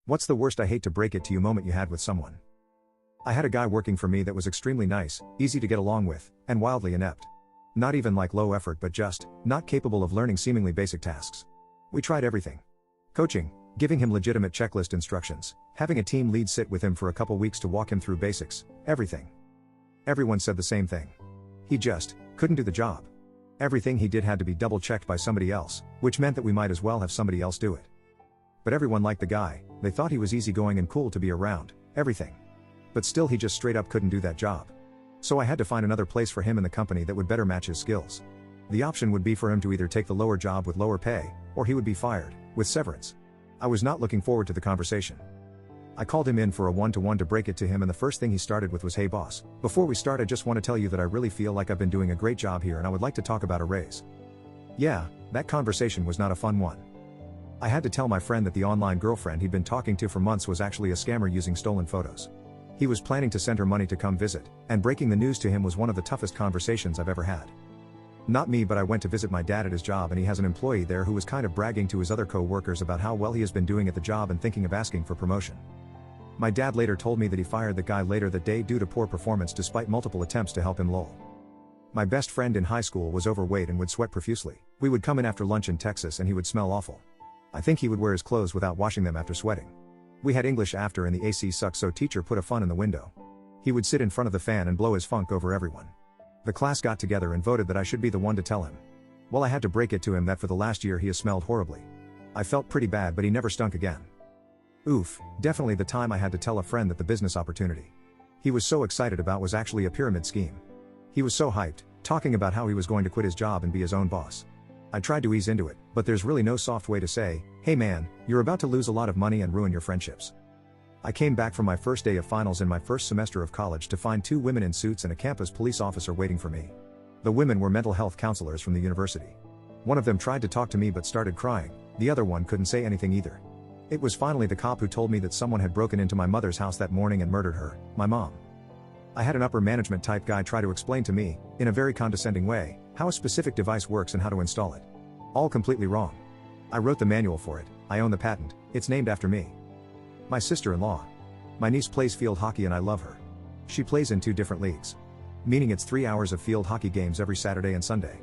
What's the worst I hate to break it to you moment you had with someone? I had a guy working for me that was extremely nice, easy to get along with, and wildly inept. Not even like low effort but just, not capable of learning seemingly basic tasks. We tried everything. Coaching, giving him legitimate checklist instructions, having a team lead sit with him for a couple weeks to walk him through basics, everything. Everyone said the same thing. He just couldn't do the job. Everything he did had to be double checked by somebody else, which meant that we might as well have somebody else do it. But everyone liked the guy, they thought he was easygoing and cool to be around, everything. But still he just straight up couldn't do that job. So I had to find another place for him in the company that would better match his skills. The option would be for him to either take the lower job with lower pay, or he would be fired, with severance. I was not looking forward to the conversation. I called him in for a one-to-one to break it to him, and the first thing he started with was, "Hey boss, before we start I just want to tell you that I really feel like I've been doing a great job here and I would like to talk about a raise." Yeah, that conversation was not a fun one. I had to tell my friend that the online girlfriend he'd been talking to for months was actually a scammer using stolen photos. He was planning to send her money to come visit, and breaking the news to him was one of the toughest conversations I've ever had. Not me, but I went to visit my dad at his job, and he has an employee there who was kind of bragging to his other co-workers about how well he has been doing at the job and thinking of asking for promotion. My dad later told me that he fired the guy later that day due to poor performance despite multiple attempts to help him. Lol. My best friend in high school was overweight and would sweat profusely. We would come in after lunch in Texas and he would smell awful. I think he would wear his clothes without washing them after sweating. We had English after and the AC sucked, so teacher put a fan in the window. He would sit in front of the fan and blow his funk over everyone. The class got together and voted that I should be the one to tell him. Well, I had to break it to him that for the last year he has smelled horribly. I felt pretty bad, but he never stunk again. Oof, definitely the time I had to tell a friend that the business opportunity he was so excited about was actually a pyramid scheme. He was so hyped, talking about how he was going to quit his job and be his own boss. I tried to ease into it, but there's really no soft way to say, "Hey man, you're about to lose a lot of money and ruin your friendships." I came back from my first day of finals in my first semester of college to find 2 women in suits and a campus police officer waiting for me. The women were mental health counselors from the university. One of them tried to talk to me but started crying, the other one couldn't say anything either. It was finally the cop who told me that someone had broken into my mother's house that morning and murdered her, my mom. I had an upper management type guy try to explain to me, in a very condescending way, how a specific device works and how to install it. All completely wrong. I wrote the manual for it, I own the patent, it's named after me. My sister-in-law. My niece plays field hockey and I love her. She plays in 2 different leagues. Meaning it's 3 hours of field hockey games every Saturday and Sunday.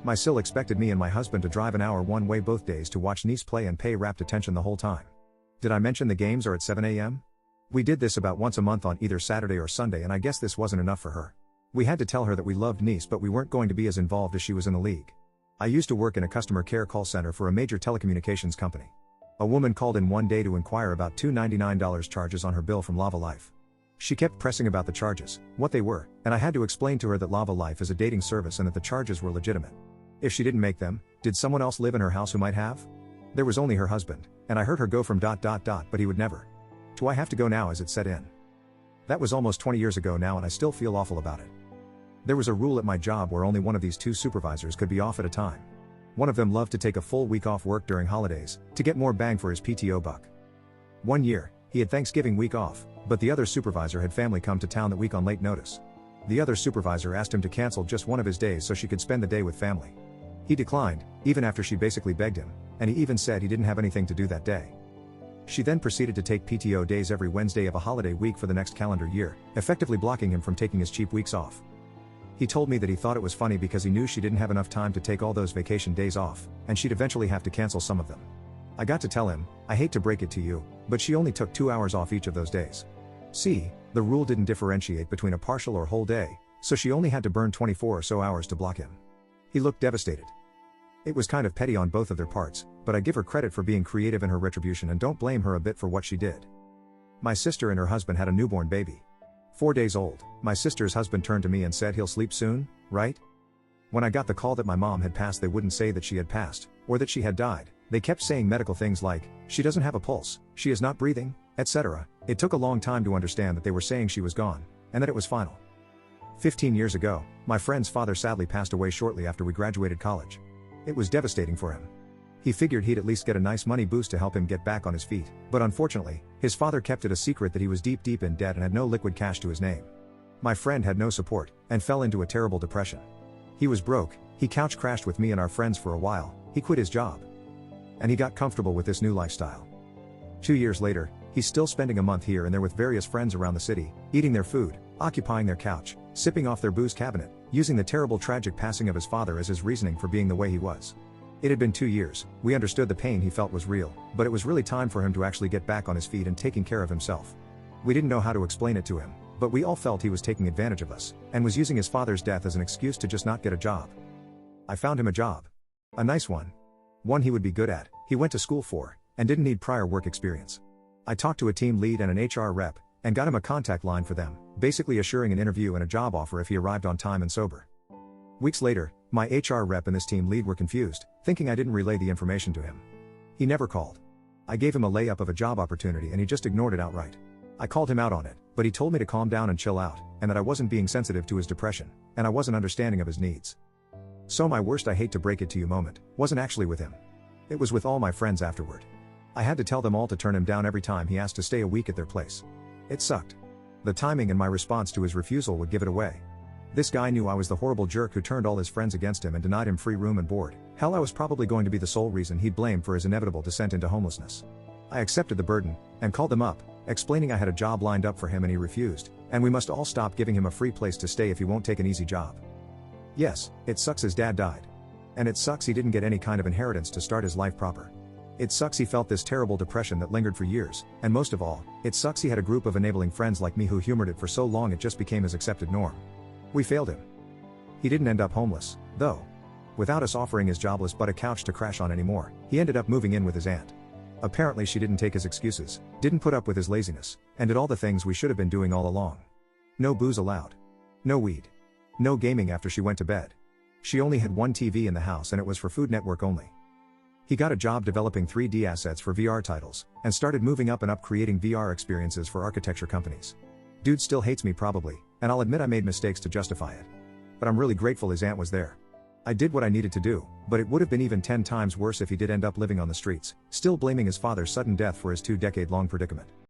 My sil expected me and my husband to drive an hour one way both days to watch niece play and pay rapt attention the whole time. Did I mention the games are at 7 a.m.? We did this about once a month on either Saturday or Sunday, and I guess this wasn't enough for her. We had to tell her that we loved niece but we weren't going to be as involved as she was in the league. I used to work in a customer care call center for a major telecommunications company. A woman called in one day to inquire about $299 charges on her bill from Lava Life. She kept pressing about the charges, what they were, and I had to explain to her that Lava Life is a dating service and that the charges were legitimate. If she didn't make them, did someone else live in her house who might have? There was only her husband, and I heard her go from ... but he would never. Do I have to go now as it set in? That was almost 20 years ago now and I still feel awful about it. There was a rule at my job where only one of these 2 supervisors could be off at a time. One of them loved to take a full week off work during holidays, to get more bang for his PTO buck. One year, he had Thanksgiving week off, but the other supervisor had family come to town that week on late notice. The other supervisor asked him to cancel just one of his days so she could spend the day with family. He declined, even after she basically begged him, and he even said he didn't have anything to do that day. She then proceeded to take PTO days every Wednesday of a holiday week for the next calendar year, effectively blocking him from taking his cheap weeks off. He told me that he thought it was funny because he knew she didn't have enough time to take all those vacation days off, and she'd eventually have to cancel some of them. I got to tell him, I hate to break it to you, but she only took 2 hours off each of those days. See, the rule didn't differentiate between a partial or whole day, so she only had to burn 24 or so hours to block him. He looked devastated. It was kind of petty on both of their parts, but I give her credit for being creative in her retribution and don't blame her a bit for what she did. My sister and her husband had a newborn baby. 4 days old, my sister's husband turned to me and said he'll sleep soon, right? When I got the call that my mom had passed, they wouldn't say that she had passed, or that she had died. They kept saying medical things like, she doesn't have a pulse, she is not breathing, etc. It took a long time to understand that they were saying she was gone, and that it was final. 15 years ago, my friend's father sadly passed away shortly after we graduated college. It was devastating for him. He figured he'd at least get a nice money boost to help him get back on his feet, but unfortunately, his father kept it a secret that he was deep in debt and had no liquid cash to his name. My friend had no support, and fell into a terrible depression. He was broke, he couch crashed with me and our friends for a while, he quit his job. And he got comfortable with this new lifestyle. 2 years later, He's still spending a month here and there with various friends around the city, eating their food, occupying their couch, sipping off their booze cabinet, using the terrible tragic passing of his father as his reasoning for being the way he was. It had been 2 years, we understood the pain he felt was real, but it was really time for him to actually get back on his feet and taking care of himself. We didn't know how to explain it to him, but we all felt he was taking advantage of us, and was using his father's death as an excuse to just not get a job. I found him a job. A nice one. One he would be good at, he went to school for, and didn't need prior work experience. I talked to a team lead and an HR rep, and got him a contact line for them, basically assuring an interview and a job offer if he arrived on time and sober. Weeks later, my HR rep and this team lead were confused, thinking I didn't relay the information to him. He never called. I gave him a layup of a job opportunity and he just ignored it outright. I called him out on it, but he told me to calm down and chill out, and that I wasn't being sensitive to his depression, and I wasn't understanding of his needs. So my worst I hate to break it to you moment, wasn't actually with him. It was with all my friends afterward. I had to tell them all to turn him down every time he asked to stay a week at their place. It sucked. The timing and my response to his refusal would give it away. This guy knew I was the horrible jerk who turned all his friends against him and denied him free room and board. Hell, I was probably going to be the sole reason he'd blame for his inevitable descent into homelessness. I accepted the burden, and called them up, explaining I had a job lined up for him and he refused, and we must all stop giving him a free place to stay if he won't take an easy job. Yes, it sucks his dad died. And it sucks he didn't get any kind of inheritance to start his life proper. It sucks he felt this terrible depression that lingered for years, and most of all, it sucks he had a group of enabling friends like me who humored it for so long it just became his accepted norm. We failed him. He didn't end up homeless, though. Without us offering his jobless butt a couch to crash on anymore, he ended up moving in with his aunt. Apparently she didn't take his excuses, didn't put up with his laziness, and did all the things we should have been doing all along. No booze allowed. No weed. No gaming after she went to bed. She only had one TV in the house and it was for Food Network only. He got a job developing 3D assets for VR titles, and started moving up and up creating VR experiences for architecture companies. Dude still hates me probably, and I'll admit I made mistakes to justify it. But I'm really grateful his aunt was there. I did what I needed to do, but it would have been even 10 times worse if he did end up living on the streets, still blaming his father's sudden death for his 2-decade-long predicament.